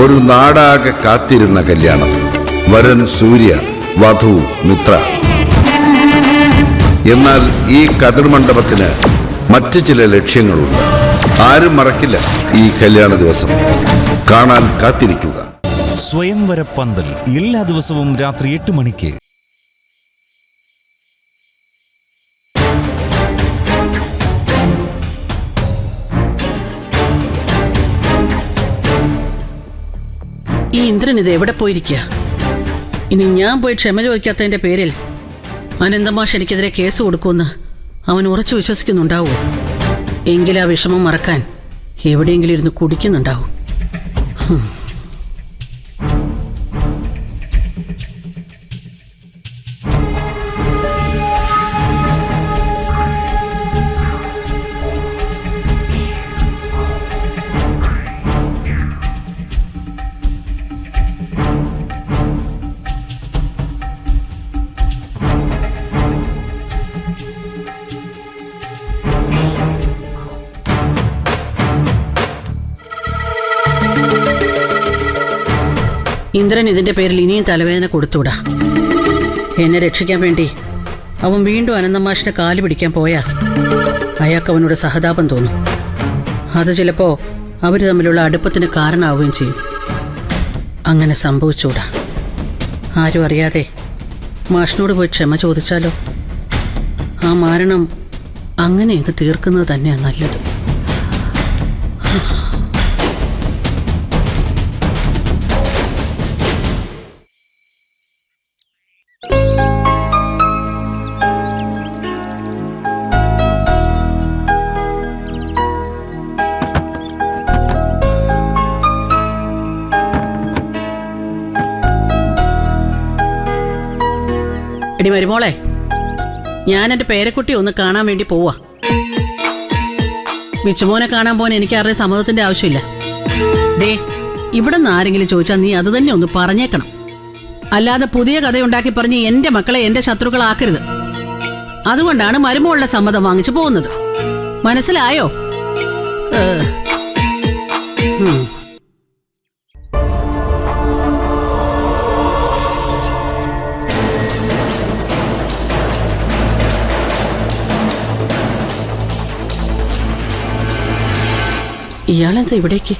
ഒരു നാടാകെ കാത്തിരുന്ന കല്യാണം. വരൻ സൂര്യ, വധു മിത്ര. എന്നാൽ ഈ കതിർമണ്ഡപത്തിന് മറ്റു ചില ലക്ഷ്യങ്ങളുണ്ട്. ആരും മറക്കില്ല ഈ കല്യാണ ദിവസം. കാണാൻ കാത്തിരിക്കുക. സ്വയംവര പന്തൽ എല്ലാ ദിവസവും രാത്രി 8 മണിക്ക്. ഈ ഇന്ദ്രൻ ഇത് എവിടെ പോയിരിക്കുക? ഇനി ഞാൻ പോയി ക്ഷമ ചോദിക്കാത്തതിന്റെ പേരിൽ അനന്തമാഷ് എനിക്കെതിരെ കേസ് കൊടുക്കുമെന്ന് അവൻ ഉറച്ചു വിശ്വസിക്കുന്നുണ്ടാവോ? എങ്കിലും ആ വിഷമം മറക്കാൻ എവിടെയെങ്കിലും ഇരുന്ന് കുടിക്കുന്നുണ്ടാവും. ഇന്ദ്രൻ ഇതിന്റെ പേരിൽ ഇനിയും തലവേദന കൊടുത്തുകൂടാ. എന്നെ രക്ഷിക്കാൻ വേണ്ടി അവൻ വീണ്ടും അനന്തമാഷിന്റെ കാല് പിടിക്കാൻ പോയാ അയാൾക്ക് അവനോട് സഹതാപം തോന്നും. അത് ചിലപ്പോ അവര് തമ്മിലുള്ള അടുപ്പത്തിന് കാരണമാവുകയും ചെയ്യും. അങ്ങനെ സംഭവിച്ചൂടാ. ആരും അറിയാതെ മാഷിനോട് പോയി ക്ഷമ ചോദിച്ചാലോ? ആ മാരണം അങ്ങനെ അങ്ങ് തീർക്കുന്നത് തന്നെയാണ് നല്ലത്. എടി മരുമോളെ, ഞാൻ എൻ്റെ പേരക്കുട്ടി ഒന്ന് കാണാൻ വേണ്ടി പോവാ. മിച്ചുമോനെ കാണാൻ പോകാൻ എനിക്ക് ആരുടെയും സമ്മതത്തിന്റെ ആവശ്യമില്ല. ദേ, ഇവിടെ നിന്ന് ആരെങ്കിലും ചോദിച്ചാൽ നീ അത് തന്നെ ഒന്ന് പറഞ്ഞേക്കണം. അല്ലാതെ പുതിയ കഥയുണ്ടാക്കി പറഞ്ഞ് എൻ്റെ മക്കളെ എൻ്റെ ശത്രുക്കളാക്കരുത്. അതുകൊണ്ടാണ് മരുമോളുടെ സമ്മതം വാങ്ങിച്ചു പോകുന്നത്. മനസ്സിലായോ? ഇയാളെന്താ ഇവിടേക്ക്?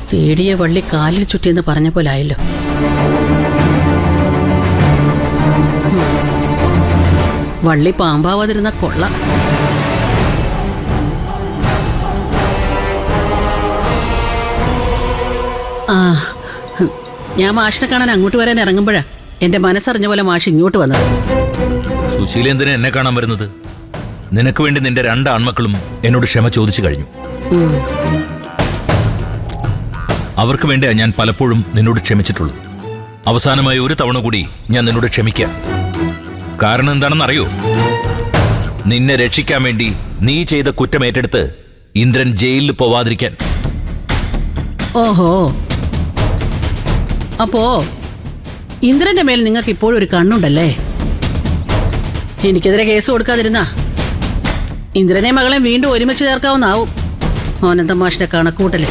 തേടിയ വള്ളി കാലിൽ ചുറ്റിയെന്ന് പറഞ്ഞ പോലെ ആയല്ലോ. വള്ളി പാമ്പാവാതിരുന്ന കൊള്ള. ആ, ഞാൻ മാഷിനെ കാണാൻ അങ്ങോട്ട് വരാൻ ഇറങ്ങുമ്പോഴാ എന്റെ മനസ്സറിഞ്ഞ പോലെ മാഷ് ഇങ്ങോട്ട് വന്നത്. സുശീല എന്തിനാ എന്നെ കാണാൻ വരുന്നത്? നിനക്ക് വേണ്ടി നിന്റെ 2 ആൺമക്കളും എന്നോട് ക്ഷമ ചോദിച്ചു കഴിഞ്ഞു. അവർക്ക് വേണ്ടിയാ ഞാൻ പലപ്പോഴും നിന്നോട് ക്ഷമിച്ചിട്ടുള്ളൂ. അവസാനമായി ഒരു തവണ കൂടി ഞാൻ നിന്നോട് ക്ഷമിക്കാം. കാരണം എന്താണെന്ന് അറിയോ? നിന്നെ രക്ഷിക്കാൻ വേണ്ടി നീ ചെയ്ത കുറ്റമേറ്റെടുത്ത് ഇന്ദ്രൻ ജയിലിൽ പോവാതിരിക്കാൻ. ഓഹോ, അപ്പോ ഇന്ദ്രന്റെ മേൽ നിങ്ങൾക്ക് ഇപ്പോഴും ഒരു കണ്ണുണ്ടല്ലേ? എനിക്കെതിരെ കേസ് കൊടുക്കാതിരുന്നാ ഇന്ദ്രനെ മകളെ വീണ്ടും ഒരുമിച്ച് ചേർക്കാവുന്നാവും ആനന്ദമാഷിന്റെ കണക്കൂട്ടല്.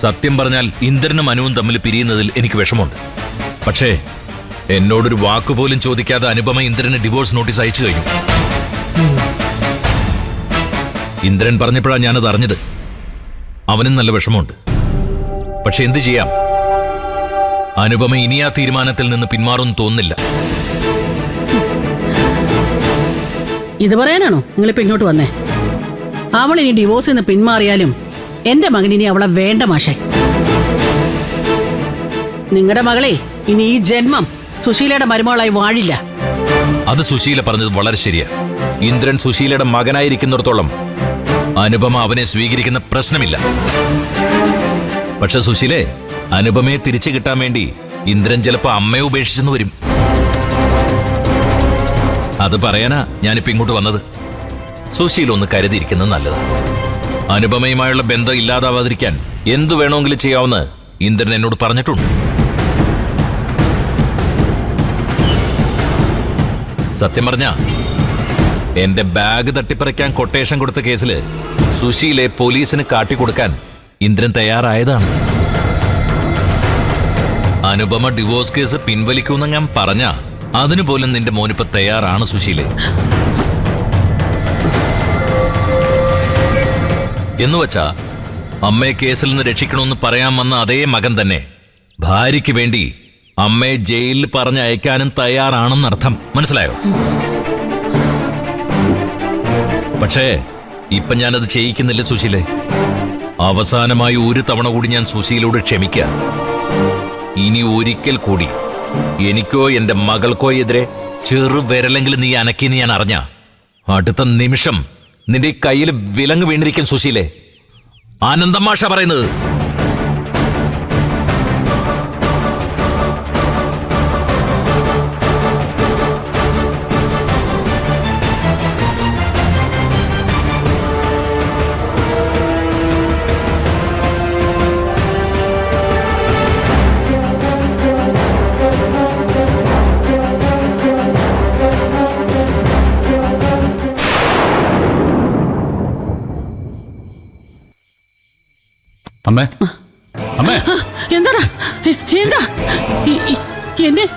സത്യം പറഞ്ഞാൽ ഇന്ദ്രനും അനുവും തമ്മിൽ പിരിയുന്നതിൽ എനിക്ക് വിഷമമുണ്ട്. പക്ഷേ എന്നോടൊരു വാക്കുപോലും ചോദിക്കാതെ അനുപമ ഇന്ദ്രന് ഡിവോഴ്സ് നോട്ടീസ് അയച്ചു കഴിഞ്ഞു. ഇന്ദ്രൻ പറഞ്ഞപ്പോഴാണ് ഞാനത് അറിഞ്ഞത്. അവനും നല്ല വിഷമമുണ്ട്. പക്ഷെ എന്ത് ചെയ്യാം? അനുപമ ഇനി ആ തീരുമാനത്തിൽ നിന്ന് പിന്മാറുമെന്ന് തോന്നുന്നില്ല. ഇത് പറയാനാണോ നിങ്ങളിപ്പോ ഇങ്ങോട്ട് വന്നേ? അവൾ ഇനി ഡിവോഴ്സിൽ നിന്ന് പിന്മാറിയാലും എന്റെ മകൻ ഇനി അവളെ വേണ്ട മാഷേ. നിങ്ങളുടെ മകളെ ഇനി ഈ ജന്മം സുശീലയുടെ മരുമകളായി വാഴില്ല. അത് സുശീല പറഞ്ഞത് വളരെ ശരിയാ. ഇന്ദ്രൻ സുശീലയുടെ മകനായിരിക്കുന്നിടത്തോളം അനുപമ അവനെ സ്വീകരിക്കുന്ന പ്രശ്നമില്ല. പക്ഷെ സുശീലേ, അനുപമയെ തിരിച്ചു കിട്ടാൻ വേണ്ടി ഇന്ദ്രൻ ചിലപ്പോ അമ്മയെ ഉപേക്ഷിച്ചെന്ന് വരും. അത് പറയാനാ ഞാനിപ്പോ ഇങ്ങോട്ട് വന്നത്. സുശീല ഒന്ന് കരുതിയിരിക്കുന്നത് നല്ലത്. അനുപമയുമായുള്ള ബന്ധം ഇല്ലാതാവാതിരിക്കാൻ എന്തു വേണമെങ്കിലും ചെയ്യാവുന്ന ഇന്ദ്രൻ എന്നോട് പറഞ്ഞിട്ടുണ്ട്. സത്യം പറഞ്ഞ എന്റെ ബാഗ് തട്ടിപ്പറിക്കാൻ കൊട്ടേഷൻ കൊടുത്ത കേസില് സുശീലെ പോലീസിന് കാട്ടിക്കൊടുക്കാൻ ഇന്ദ്രൻ തയ്യാറായതാണ്. അനുപമ ഡിവോഴ്സ് കേസ് പിൻവലിക്കുമെന്ന് ഞാൻ പറഞ്ഞ അതിനു പോലും നിന്റെ മോനിപ്പ തയ്യാറാണ് സുശീലെ. എന്നുവച്ചാ അമ്മയെ കേസിൽ നിന്ന് രക്ഷിക്കണമെന്ന് പറയാൻ വന്ന അതേ മകൻ തന്നെ ഭാര്യയ്ക്ക് വേണ്ടി അമ്മയെ ജയിലിൽ പറഞ്ഞ് അയക്കാനും തയ്യാറാണെന്നർത്ഥം. മനസ്സിലായോ? പക്ഷേ ഇപ്പൊ ഞാനത് ചെയ്യിക്കുന്നില്ല സുശീലെ. അവസാനമായി ഒരു തവണ കൂടി ഞാൻ സുശീലോട് ക്ഷമിക്കാം. ഇനി ഒരിക്കൽ കൂടി എനിക്കോ എന്റെ മകൾക്കോ എതിരെ ചെറുവിരലെങ്കിലും നീ അനക്കിന്ന് ഞാൻ അറിഞ്ഞ അടുത്ത നിമിഷം നിന്റെ കയ്യിൽ വിലങ്ങ് വീണിരിക്കും സുശീലെ. ആനന്ദമാഷ പറയുന്നത്. അമ്മേ, അമ്മേ, എന്താടാ? എന്താ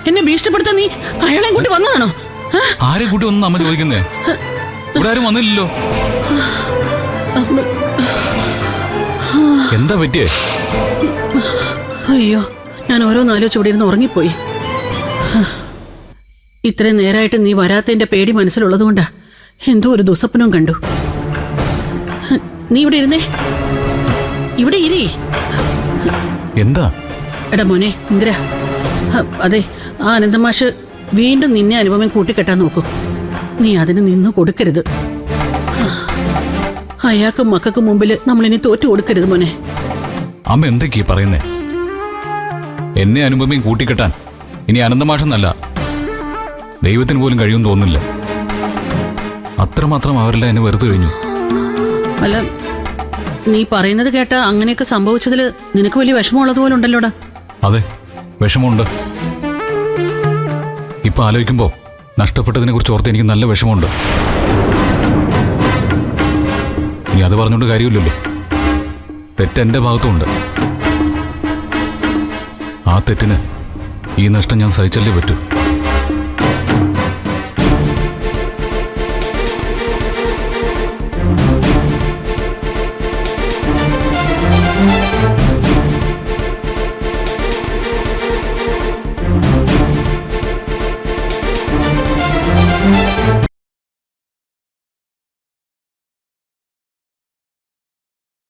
എന്നെ ഭീഷണിപ്പെടുത്താൻ നീ അയാളെ കൂട്ടി വന്നതാണോ? ആരെ കൂട്ടി ഒന്നും അമ്മ ചോദിക്കുന്നേ? ഇവിടെ ആരും വന്നില്ലല്ലോ. എന്താ പറ്റിയേ? അയ്യോ, ഞാൻ ഓരോന്നാലോചിച്ച് ഇവിടെ ഇരുന്ന് ഉറങ്ങിപ്പോയി. ഇത്രയും നേരമായിട്ട് നീ വരാത്തതിന്റെ പേടി മനസ്സിലുള്ളതുകൊണ്ടാ എന്തോ ഒരു ദുസ്വപ്നവും കണ്ടു. നീ ഇവിടെ ഇരുന്നേ, ഇവിടെ ഇരി. എന്താ? എടാ മോനെ ഇന്ദ്ര, അതെ, ആ അനന്തമാഷ് വീണ്ടും നിന്നെ അനുപമം കൂട്ടിക്കെട്ടാൻ നോക്കൂ. നീ അതിന് നിന്ന് കൊടുക്കരുത്. അയാൾക്കും മക്കൾക്കും മുമ്പിൽ നമ്മളിനി തോറ്റു കൊടുക്കരുത് മോനെ. അമ്മ എന്തൊക്കെയാ പറയുന്നേ? എന്നെ അനുപമയും കൂട്ടിക്കെട്ടാൻ ഇനി അനന്തമാഷെന്നല്ല, ദൈവത്തിന് പോലും കഴിയുമെന്ന് തോന്നുന്നില്ല. അത്രമാത്രം അവരെല്ലാം എന്നെ വെറുതെ കഴിഞ്ഞു. അല്ല, നീ പറയുന്നത് കേട്ടാ അങ്ങനെയൊക്കെ സംഭവിച്ചതിൽ നിനക്ക് വലിയ വിഷമമുള്ളതുപോലെ ഉണ്ടല്ലോടാ. അതെ, വിഷമമുണ്ട്. ഇപ്പൊ ആലോചിക്കുമ്പോ നഷ്ടപ്പെട്ടതിനെ കുറിച്ച് ഓർത്ത് എനിക്ക് നല്ല വിഷമമുണ്ട്. ഇനി അത് പറഞ്ഞുകൊണ്ട് കാര്യമില്ലല്ലോ. തെറ്റെന്റെ ഭാഗത്തുമുണ്ട്. ആ തെറ്റിന് ഈ നഷ്ടം ഞാൻ സഹിച്ചല്ലേ പറ്റൂ.